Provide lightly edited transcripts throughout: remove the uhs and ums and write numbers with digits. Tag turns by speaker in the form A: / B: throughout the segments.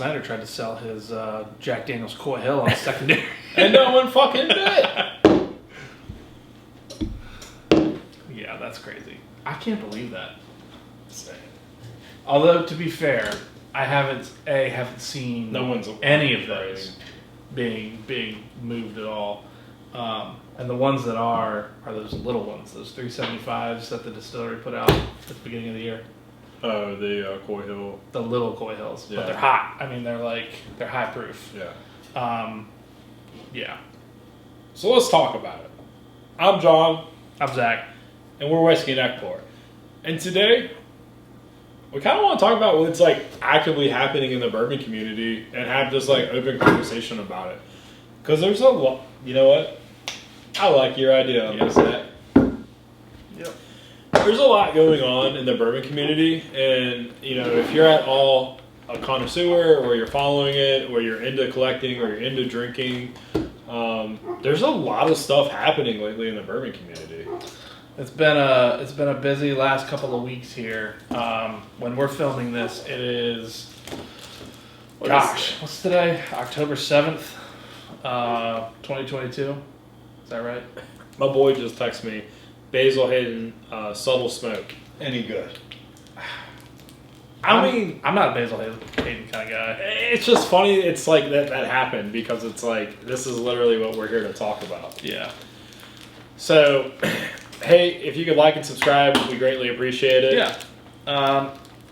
A: Snyder tried to sell his Jack Daniel's Coy Hill on secondary.
B: And no one fucking did.
A: Yeah, that's crazy. I can't believe that. Although, to be fair, I haven't seen any of those being moved at all. And the ones that are those little ones, those 375s that the distillery put out at the beginning of the year.
B: Oh, the Coy Hill.
A: The little Coy Hills.
B: Yeah.
A: But they're hot. I mean, they're high proof.
B: Yeah.
A: Yeah.
B: So let's talk about it. I'm John.
A: I'm Zach.
B: And we're Whiskey and Ekport. And today, we kind of want to talk about what's like actively happening in the bourbon community and have this like open conversation about it. Because there's a lot, you know what? I like your idea on this, Zach.
A: Yep.
B: There's a lot going on in the bourbon community, and you know, if you're at all a connoisseur, or you're following it, or you're into collecting, or you're into drinking, there's a lot of stuff happening lately in the bourbon community.
A: It's been a busy last couple of weeks here. When we're filming this, it is what's today? October 7th, 2022. Is that right?
B: My boy just texted me, Basil Hayden, Subtle Smoke. Any good? I mean,
A: I'm not a Basil Hayden kind of guy.
B: It's just funny. It's like that happened because it's like this is literally what we're here to talk about.
A: Yeah.
B: So, hey, if you could like and subscribe, we greatly appreciate it.
A: Yeah.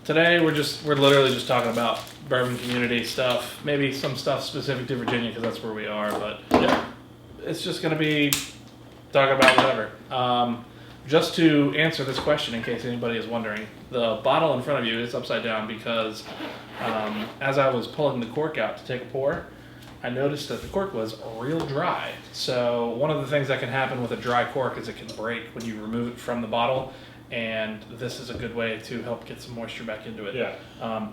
A: Today we're literally just talking about bourbon community stuff. Maybe some stuff specific to Virginia because that's where we are. But
B: yeah,
A: it's just gonna be talking about whatever. Just to answer this question, in case anybody is wondering, the bottle in front of you is upside down because as I was pulling the cork out to take a pour, I noticed that the cork was real dry. So one of the things that can happen with a dry cork is it can break when you remove it from the bottle, and this is a good way to help get some moisture back into it.
B: Yeah.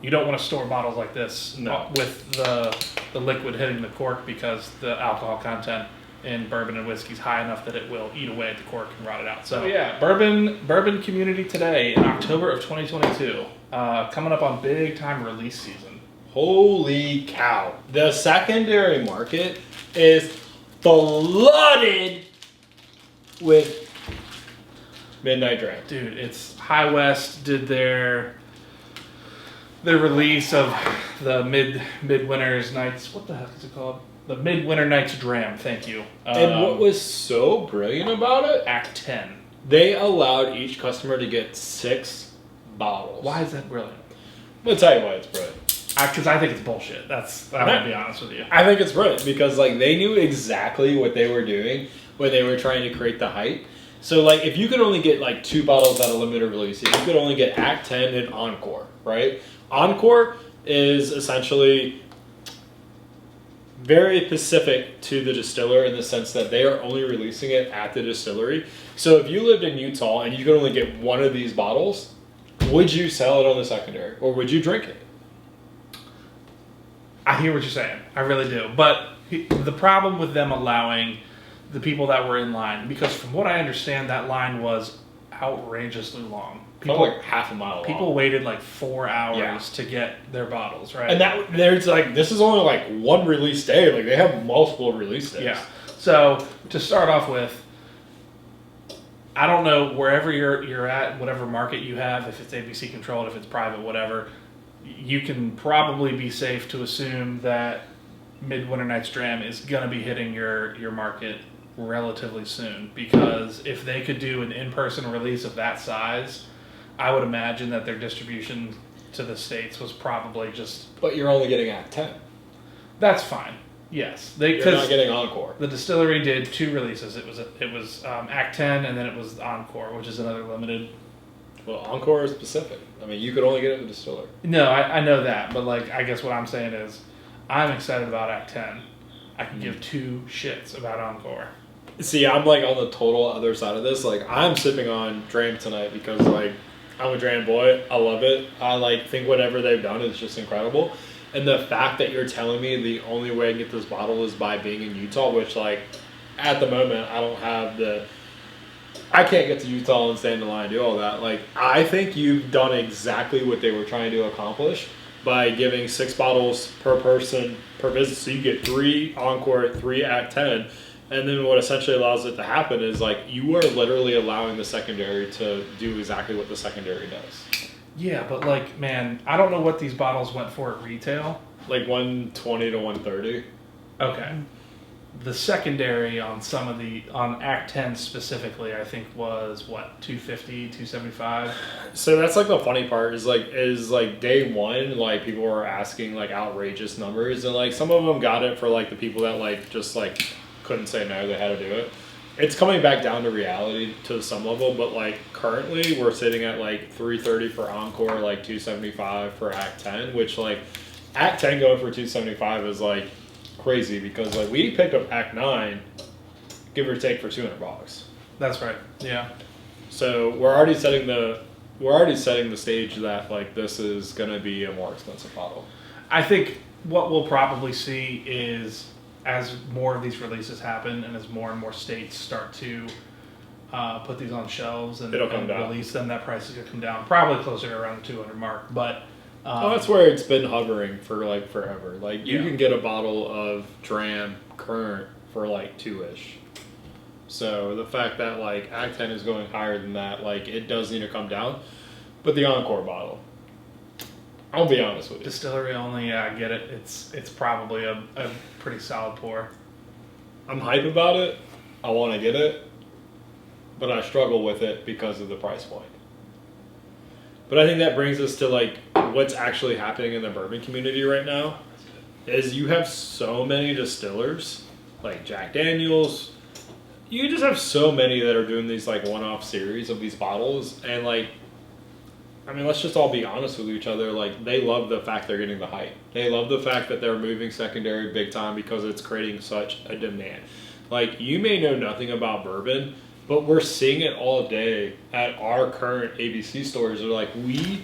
A: You don't want to store bottles like this
B: No.
A: with the liquid hitting the cork because the alcohol content in bourbon and whiskey is high enough that it will eat away at the cork and rot it out. So yeah, bourbon community today in October of 2022, coming up on big time release season.
B: Holy cow! The secondary market is flooded with Midnight Dram.
A: Dude, it's High West did their release of the Midwinter Nights. What the heck is it called? The Midwinter Nights Dram, thank you.
B: And what was so brilliant about it?
A: Act 10.
B: They allowed each customer to get 6 bottles.
A: Why is that brilliant?
B: I'm going to tell you why it's brilliant.
A: Because I think it's bullshit. I'm going to be honest with you.
B: I think it's brilliant because like they knew exactly what they were doing when they were trying to create the hype. So like if you could only get like 2 bottles at a limited release, if you could only get Act 10 and Encore, right? Encore is essentially very specific to the distiller in the sense that they are only releasing it at the distillery. So if you lived in Utah and you could only get one of these bottles, would you sell it on the secondary or would you drink it?
A: I hear what you're saying. I really do. But the problem with them allowing the people that were in line, because from what I understand, that line was outrageously long.
B: People like half a mile long.
A: People waited like 4 hours to get their bottles, right?
B: And there's like, this is only like one release day. Like they have multiple release days.
A: Yeah. So to start off with, I don't know wherever you're at, whatever market you have, if it's ABC controlled, if it's private, whatever, you can probably be safe to assume that Midwinter Nights Dram is going to be hitting your market relatively soon, because if they could do an in-person release of that size, I would imagine that their distribution to the States was probably just...
B: But you're only getting Act 10.
A: That's fine. Yes.
B: You're not getting Encore.
A: The distillery did 2 releases. It was Act 10 and then it was Encore, which is another limited...
B: Well, Encore is specific. I mean, you could only get it at the distillery.
A: No, I know that, but like, I guess what I'm saying is I'm excited about Act 10. I can give 2 shits about Encore.
B: See, I'm like on the total other side of this. Like, I'm sipping on Dram tonight because like I'm a Dram boy. I love it. I like think whatever they've done is just incredible. And the fact that you're telling me the only way I can get this bottle is by being in Utah, which like at the moment I can't get to Utah and stand in line and do all that. Like, I think you've done exactly what they were trying to accomplish by giving 6 bottles per person per visit. So you get 3 Encore, 3 Act 10. And then what essentially allows it to happen is like you are literally allowing the secondary to do exactly what the secondary does.
A: Yeah, but like, man, I don't know what these bottles went for at retail.
B: Like 120 to 130.
A: Okay. The secondary on on Act 10 specifically, I think was what, 250, 275?
B: So that's like the funny part is like day one, like people were asking like outrageous numbers, and like some of them got it for like the people that like just like couldn't say no, they had to do it. It's coming back down to reality to some level, but like currently we're sitting at like 330 for Encore, like 275 for Act 10, which like Act 10 going for 275 is like crazy because like we picked up Act 9, give or take, for $200.
A: That's right. Yeah.
B: So we're already setting the stage that like this is gonna be a more expensive bottle.
A: I think what we'll probably see is as more of these releases happen and as more and more states start to put these on shelves and release them, that price is gonna come down probably closer to around the 200 mark. But
B: that's where it's been hovering for like forever. Like you can get a bottle of Dram current for like 2-ish. So the fact that like Act 10 is going higher than that, like it does need to come down. But the Encore bottle, I'll be honest with you.
A: Distillery only, yeah, I get it. It's probably a pretty solid pour.
B: I'm hype about it. I want to get it, but I struggle with it because of the price point. But I think that brings us to like what's actually happening in the bourbon community right now is you have so many distillers like Jack Daniels. You just have so many that are doing these like one-off series of these bottles, and like, I mean, let's just all be honest with each other. Like, they love the fact they're getting the hype. They love the fact that they're moving secondary big time because it's creating such a demand. Like, you may know nothing about bourbon, but we're seeing it all day at our current ABC stores. They're like, we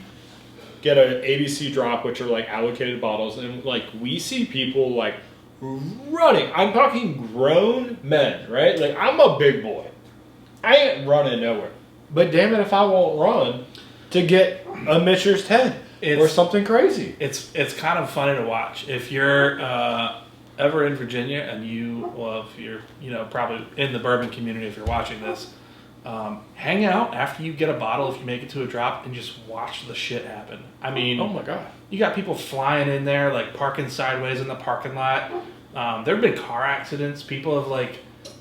B: get an ABC drop, which are like allocated bottles, and like we see people like running. I'm talking grown men, right? Like, I'm a big boy. I ain't running nowhere. But damn it if I won't run to get a Mitcher's 10 or something crazy.
A: It's kind of funny to watch. If you're ever in Virginia and if you're, probably in the bourbon community, if you're watching this, hang out after you get a bottle, if you make it to a drop, and just watch the shit happen. I mean,
B: oh my God.
A: You got people flying in there, like parking sideways in the parking lot. There have been car accidents. People have like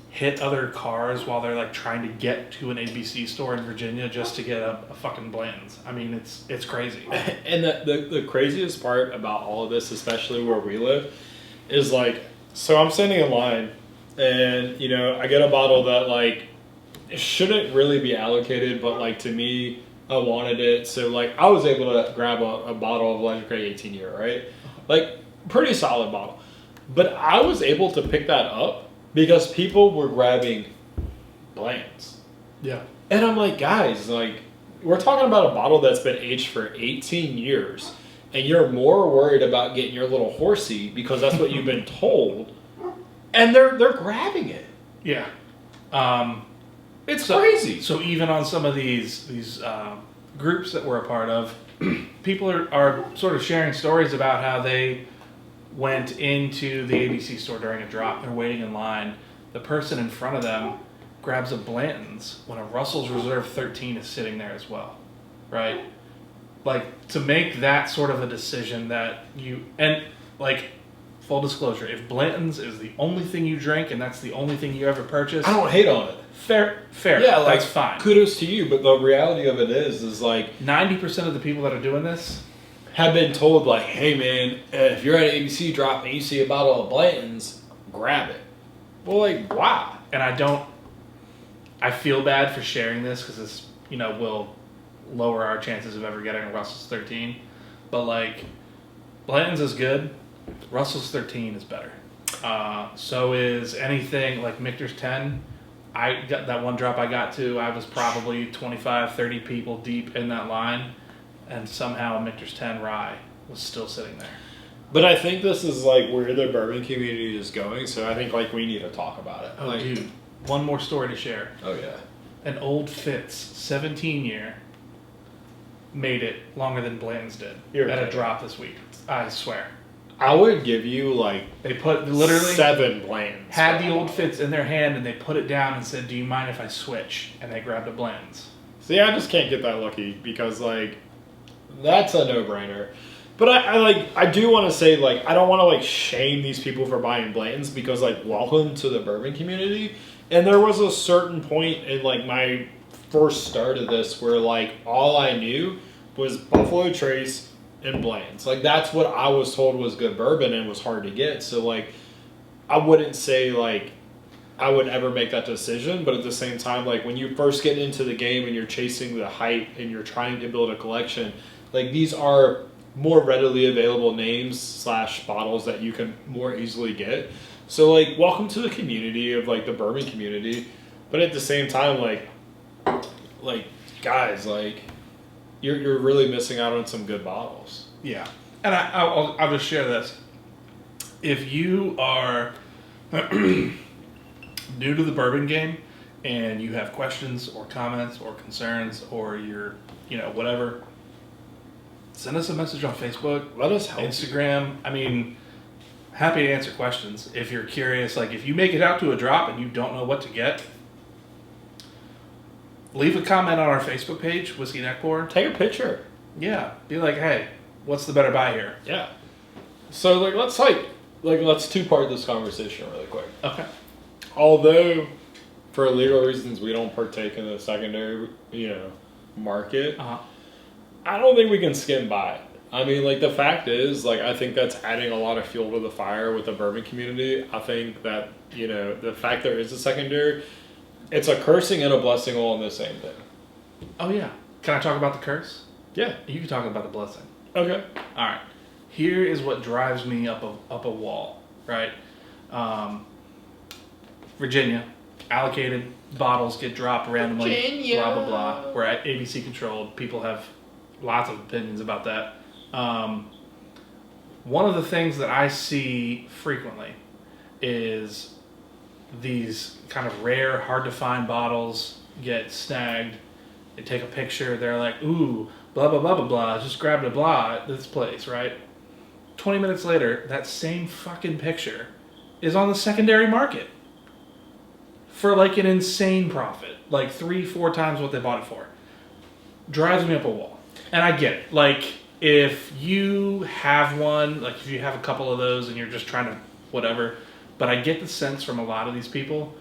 A: hit other cars while they're like trying to get to an ABC store in Virginia just to get a fucking Blanton's. I mean, it's crazy.
B: And the craziest part about all of this, especially where we live, is like, so I'm standing in line and, I get a bottle that like shouldn't really be allocated, but like to me, I wanted it. So like I was able to grab a bottle of Legendary 18 year, right? Like pretty solid bottle. But I was able to pick that up because people were grabbing Blanton's.
A: Yeah.
B: And I'm like, guys, like, we're talking about a bottle that's been aged for 18 years, and you're more worried about getting your little horsey because that's what you've been told, and they're grabbing it.
A: Yeah.
B: It's crazy.
A: So even on some of these groups that we're a part of, people are sort of sharing stories about how they went into the ABC store during a drop. They're waiting in line. The person in front of them grabs a Blanton's when a Russell's Reserve 13 is sitting there as well, right? Like, to make that sort of a decision that and like, full disclosure, if Blanton's is the only thing you drink and that's the only thing you ever purchase,
B: I don't hate on it.
A: Fair.
B: Yeah, like,
A: that's fine.
B: Kudos to you, but the reality of it is like
A: 90% of the people that are doing this
B: have been told, like, hey man, if you're at an ABC drop and you see a bottle of Blanton's, grab it. Well, like, why?
A: And I feel bad for sharing this because this, will lower our chances of ever getting a Russell's 13. But like, Blanton's is good. Russell's 13 is better. So is anything like Michter's 10. I got that one drop I got to. I was probably 25, 30 people deep in that line. And somehow Michter's 10 rye was still sitting there.
B: But I think this is like where the bourbon community is going, so I think like we need to talk about it.
A: Oh,
B: like,
A: dude. One more story to share.
B: Oh, yeah.
A: An Old Fitz 17 year made it longer than Blanton's did
B: You're
A: at a
B: kidding.
A: drop this week. I swear.
B: I would give you like
A: They put literally
B: 7 Blantons.
A: had the old Fitz in their hand and they put it down and said, "Do you mind if I switch?" And they grabbed a Blanton's.
B: See, I just can't get that lucky because like that's a no-brainer. But I do want to say like I don't want to like shame these people for buying Blantons because like welcome to the bourbon community. And there was a certain point in like my first start of this where like all I knew was Buffalo Trace and Blanton's. Like that's what I was told was good bourbon and was hard to get. So like I wouldn't say like I would ever make that decision, but at the same time, like when you first get into the game and you're chasing the hype and you're trying to build a collection, like these are more readily available names / bottles that you can more easily get. So like welcome to the community of like the bourbon community, but at the same time, like guys, like you're really missing out on some good bottles.
A: Yeah, and I'll just share this. If you are new to the bourbon game and you have questions or comments or concerns or you're, whatever, send us a message on Facebook.
B: Let us help.
A: Instagram. I mean, happy to answer questions. If you're curious, like if you make it out to a drop and you don't know what to get, leave a comment on our Facebook page, Whiskey Neck Pour.
B: Take a picture.
A: Yeah. Be like, hey, what's the better buy here?
B: Yeah. So let's two-part this conversation really quick.
A: Okay.
B: Although, for legal reasons, we don't partake in the secondary, market.
A: Uh-huh.
B: I don't think we can skim by it. I mean, like, the fact is, like, I think that's adding a lot of fuel to the fire with the bourbon community. I think that, the fact there is a secondary, it's a cursing and a blessing all in the same thing.
A: Oh, yeah. Can I talk about the curse?
B: Yeah.
A: You can talk about the blessing.
B: Okay.
A: All right. Here is what drives me up a wall, right? Virginia, allocated bottles get dropped randomly,
B: Virginia.
A: blah, blah, blah. We're at ABC controlled. People have lots of opinions about that. One of the things that I see frequently is these kind of rare, hard to find bottles get snagged. They take a picture. They're like, ooh, blah, blah, blah, blah, blah. Just grabbed a blah at this place, right? 20 minutes later, that same fucking picture is on the secondary market for like an insane profit. Like 3-4 times what they bought it for. Drives me up a wall. And I get it. Like, if you have one, like if you have a couple of those and you're just trying to whatever, but I get the sense from a lot of these people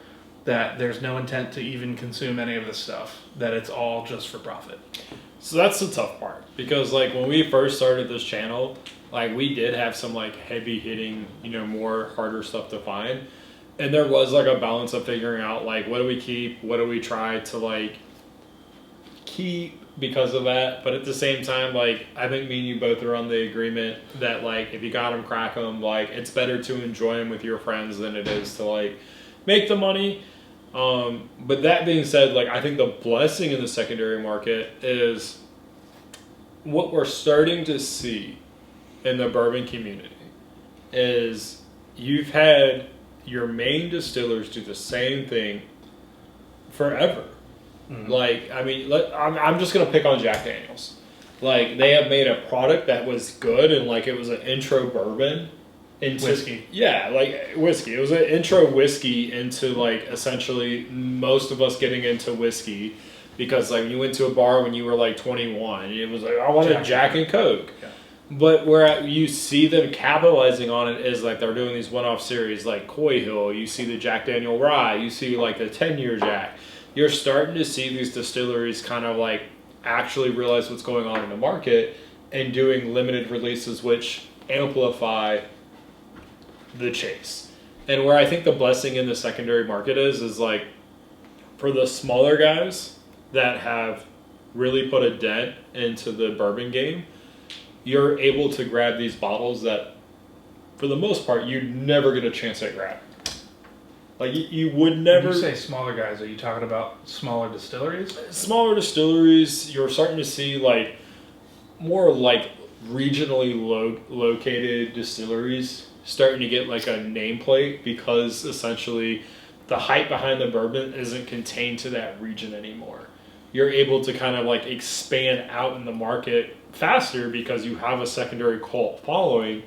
A: that there's no intent to even consume any of this stuff, that it's all just for profit.
B: So that's the tough part because like when we first started this channel, like we did have some like heavy hitting, more harder stuff to find. And there was like a balance of figuring out like what do we keep, what do we try to like keep because of that. But at the same time, like I think me and you both are on the agreement that like if you got them, crack them. Like it's better to enjoy them with your friends than it is to like make the money. But that being said, like I think the blessing in the secondary market is what we're starting to see in the bourbon community is you've had your main distillers do the same thing forever. Mm-hmm. Like, I mean, I'm just going to pick on Jack Daniels. Like, they have made a product that was good and, like, it was an intro bourbon. Into,
A: whiskey.
B: Yeah, like, whiskey. It was an intro whiskey into, like, essentially most of us getting into whiskey because, like, you went to a bar when you were, like, 21. It was like, I want a Jack and Coke. Yeah. But where you see them capitalizing on it is, like, they're doing these one-off series like Coy Hill. You see the Jack Daniel Rye. You see, like, the 10-year Jack. You're starting to see these distilleries kind of like actually realize what's going on in the market and doing limited releases which amplify the chase. And where I think the blessing in the secondary market is like for the smaller guys that have really put a dent into the bourbon game, you're able to grab these bottles that for the most part you'd never get a chance at grabbing. Like, you would never...
A: When you say smaller guys, are you talking about smaller distilleries?
B: Smaller distilleries, you're starting to see, like, more, like, regionally located distilleries starting to get, like, a nameplate because, essentially, the hype behind the bourbon isn't contained to that region anymore. you're able to kind of like expand out in the market faster because you have a secondary cult following.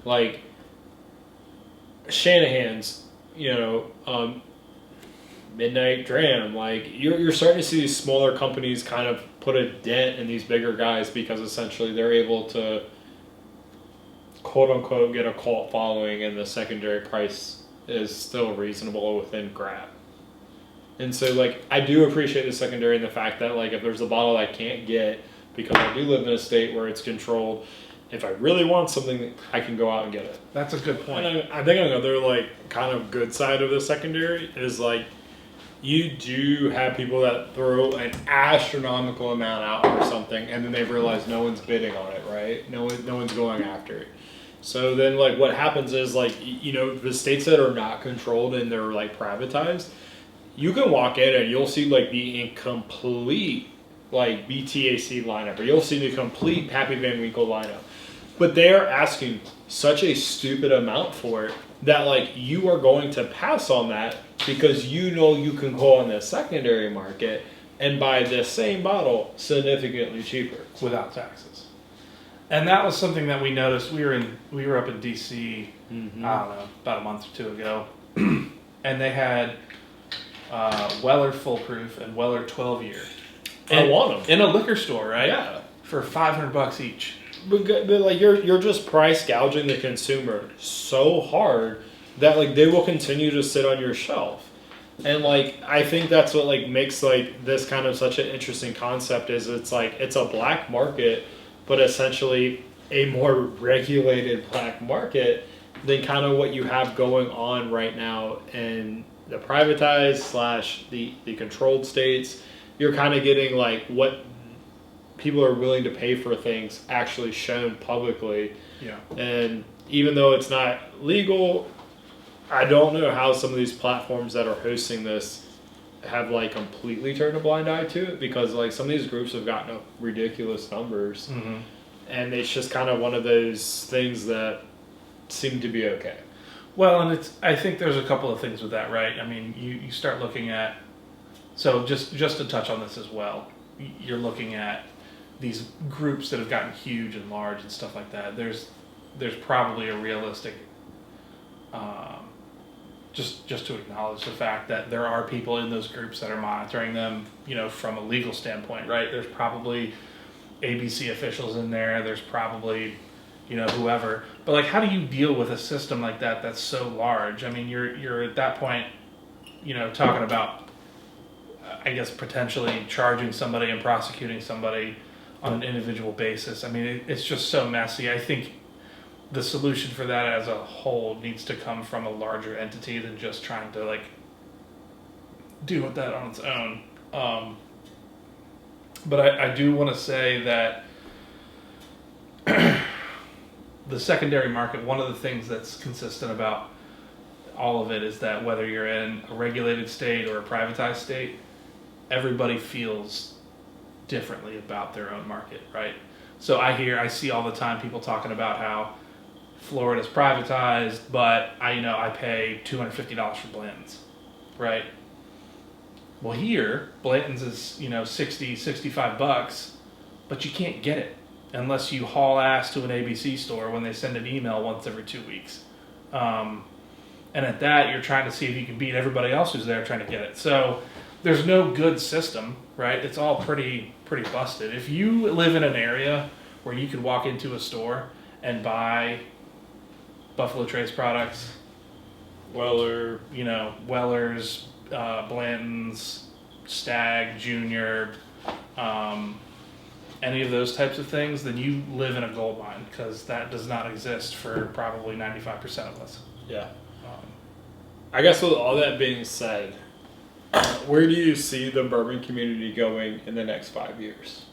B: Like Shanahan's, Midnight Dram, like you're starting to see these smaller companies kind of put a dent in these bigger guys because essentially they're able to quote unquote get a cult following and the secondary price is still reasonable within grab. And so like I do appreciate the secondary and the fact that like if there's a bottle I can't get because I do live in a state where it's controlled, if I really want something, I can go out and get it.
A: That's a good point.
B: And I think another like kind of good side of the secondary is like you do have people that throw an astronomical amount out for something and then they realize no one's bidding on it, right? No one's going after it. So then like what happens is like, the states that are not controlled and they're like privatized, you can walk in and you'll see like the incomplete like BTAC lineup or you'll see the complete Pappy Van Winkle lineup. But they are asking such a stupid amount for it that like you are going to pass on that because you can go on the secondary market and buy the same bottle significantly cheaper
A: without taxes. And that was something that we noticed. We were up in DC, I don't know, about a month or two ago, and they had Weller Full Proof and Weller 12 Year.
B: I want them
A: in a liquor store, right?
B: Yeah,
A: for $500 each.
B: But like you're just price gouging the consumer so hard that like they will continue to sit on your shelf. And like I think that's what like makes like this kind of such an interesting concept is it's like it's a black market, but essentially a more regulated black market than kind of what you have going on right now in the privatized / the controlled states. You're kind of getting like what people are willing to pay for things actually shown publicly.
A: Yeah.
B: And even though it's not legal, I don't know how some of these platforms that are hosting this have like completely turned a blind eye to it because like some of these groups have gotten up ridiculous numbers.
A: Mm-hmm.
B: And it's just kind of one of those things that seem to be okay.
A: Well, and I think there's a couple of things with that, right? I mean, you start looking at, so just to touch on this as well, you're looking at these groups that have gotten huge and large and stuff like that. There's probably a realistic, just to acknowledge the fact that there are people in those groups that are monitoring them, from a legal standpoint, right? There's probably ABC officials in there. There's probably, whoever. But like, how do you deal with a system like that that's so large? I mean, you're at that point, talking about, I guess, potentially charging somebody and prosecuting somebody on an individual basis. I mean, it's just so messy. I think the solution for that as a whole needs to come from a larger entity than just trying to like deal with that on its own. But I do want to say that the secondary market, one of the things that's consistent about all of it is that whether you're in a regulated state or a privatized state, everybody feels differently about their own market, right? So I see all the time people talking about how Florida's privatized, but I pay $250 for Blanton's, right? Well, here Blanton's is $60-65, but you can't get it unless you haul ass to an ABC store when they send an email once every 2 weeks. And at that, you're trying to see if you can beat everybody else who's there trying to get it. So there's no good system, right? It's all pretty busted. If you live in an area where you could walk into a store and buy Buffalo Trace products, Weller's, Blanton's, Stag, Junior, any of those types of things, then you live in a gold mine because that does not exist for probably 95% of us.
B: Yeah. I guess with all that being said, where do you see the bourbon community going in the next 5 years?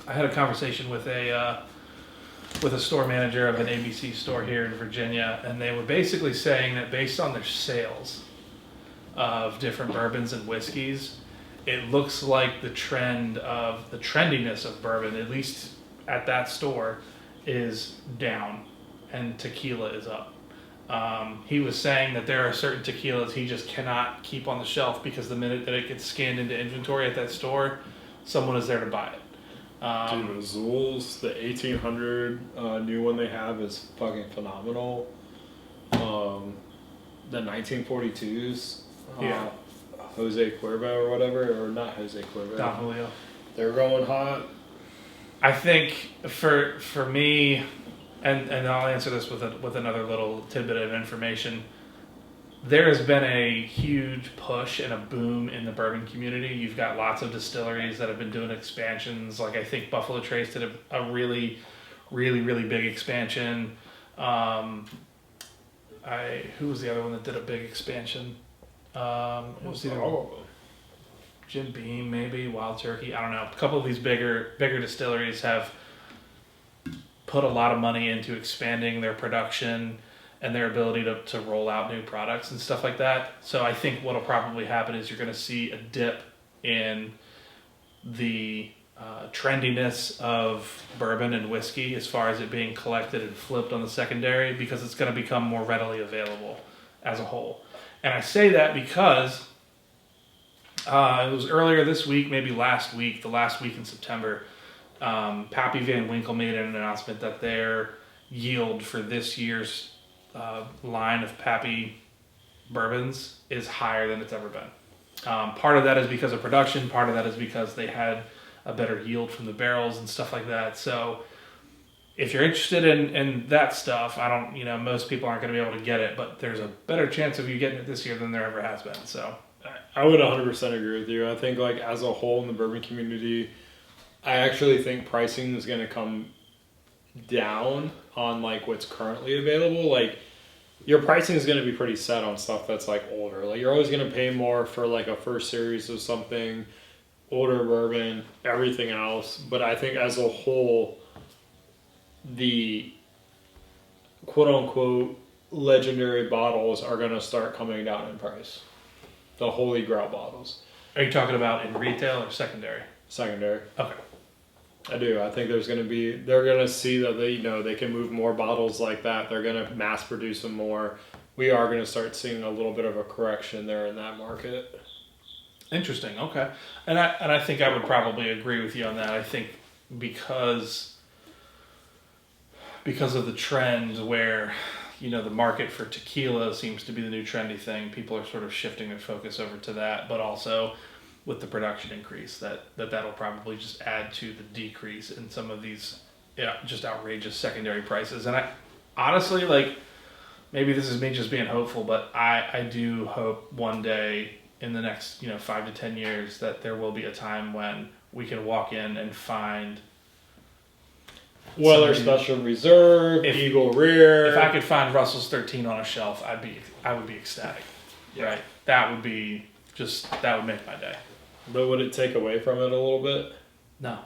A: I had a conversation with a store manager of an ABC store here in Virginia, and they were basically saying that based on their sales of different bourbons and whiskeys, it looks like the trendiness of bourbon, at least at that store, is down, and tequila is up. He was saying that there are certain tequilas he just cannot keep on the shelf because the minute that it gets scanned into inventory at that store, someone is there to buy it.
B: Dude, Azul's, the 1800 new one they have is fucking phenomenal. The 1942s, Jose Cuervo or whatever, or not Jose Cuervo.
A: Don Julio.
B: They're going hot.
A: I think for me, and I'll answer this with another little tidbit of information. There has been a huge push and a boom in the bourbon community. You've got lots of distilleries that have been doing expansions. Like I think Buffalo Trace did a really, really, really big expansion. Who was the other one that did a big expansion? It was either Jim Beam, maybe Wild Turkey. I don't know. A couple of these bigger distilleries have put a lot of money into expanding their production and their ability to roll out new products and stuff like that. So I think what'll probably happen is you're going to see a dip in the trendiness of bourbon and whiskey as far as it being collected and flipped on the secondary, because it's going to become more readily available as a whole. And I say that because it was earlier this week, maybe last week, the last week in September, Pappy Van Winkle made an announcement that their yield for this year's line of Pappy bourbons is higher than it's ever been. Part of that is because of production. Part of that is because they had a better yield from the barrels and stuff like that. So if you're interested in that stuff, most people aren't going to be able to get it, but there's a better chance of you getting it this year than there ever has been. So
B: I would 100% agree with you. I think like as a whole in the bourbon community, I actually think pricing is going to come down on like what's currently available. Like your pricing is going to be pretty set on stuff that's like older. Like you're always going to pay more for like a first series of something, older bourbon, everything else. But I think as a whole, the quote unquote legendary bottles are going to start coming down in price. The Holy Grail bottles.
A: Are you talking about in retail or secondary?
B: Secondary.
A: Okay.
B: I do. I think they're going to see that they can move more bottles like that. They're going to mass produce them more. We are going to start seeing a little bit of a correction there in that market.
A: Interesting. Okay. And I think I would probably agree with you on that. I think because of the trend where, the market for tequila seems to be the new trendy thing, people are sort of shifting their focus over to that, but also with the production increase, that'll probably just add to the decrease in some of these just outrageous secondary prices. And I honestly, like, maybe this is me just being hopeful, but I do hope one day in the next 5 to 10 years that there will be a time when we can walk in and find
B: Weller Special Reserve, Eagle Rare.
A: If I could find Russell's 13 on a shelf, I would be ecstatic. Yeah. Right? That would make my day.
B: But would it take away from it a little bit?
A: No.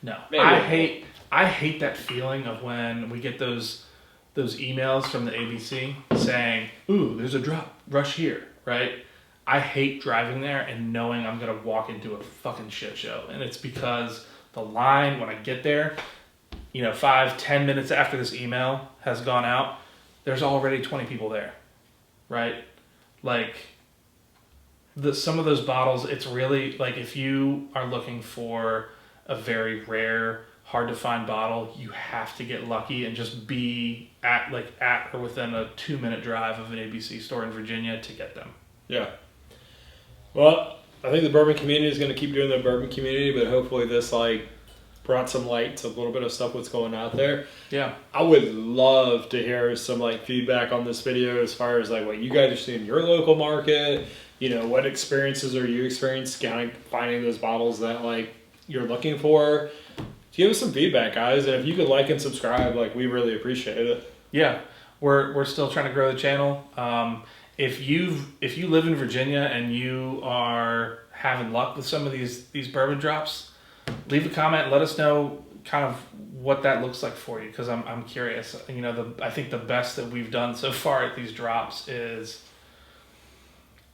B: Maybe.
A: I hate that feeling of when we get those emails from the ABC saying, "Ooh, there's a drop. Rush here." Right? I hate driving there and knowing I'm gonna walk into a fucking shit show, and it's because the line when I get there, 5-10 minutes after this email has gone out, there's already 20 people there, right? Like some of those bottles, it's really like if you are looking for a very rare, hard to find bottle, you have to get lucky and just be at or within a 2-minute drive of an ABC store in Virginia to get them.
B: Yeah. Well, I think the bourbon community is going to keep doing the bourbon community, but hopefully this brought some light to a little bit of stuff what's going out there.
A: Yeah.
B: I would love to hear some feedback on this video as far as what you guys are seeing in your local market. What experiences are you experiencing finding those bottles that you're looking for? Give us some feedback, guys, and if you could like and subscribe, we really appreciate it.
A: Yeah, we're still trying to grow the channel. If you live in Virginia and you are having luck with some of these bourbon drops, leave a comment. Let us know kind of what that looks like for you, because I'm curious. I think the best that we've done so far at these drops is,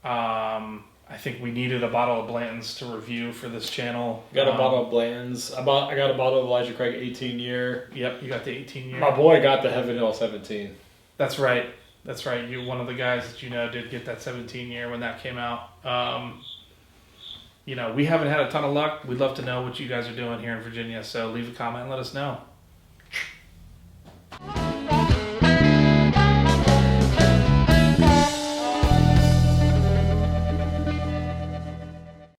A: I think we needed a bottle of Blanton's to review for this channel.
B: Got a bottle of Blanton's. I got a bottle of Elijah Craig 18 year.
A: Yep, you got the 18 year.
B: My boy got the Heaven Hill 17.
A: That's right. You're one of the guys that did get that 17 year when that came out. we haven't had a ton of luck. We'd love to know what you guys are doing here in Virginia. So leave a comment and let us know.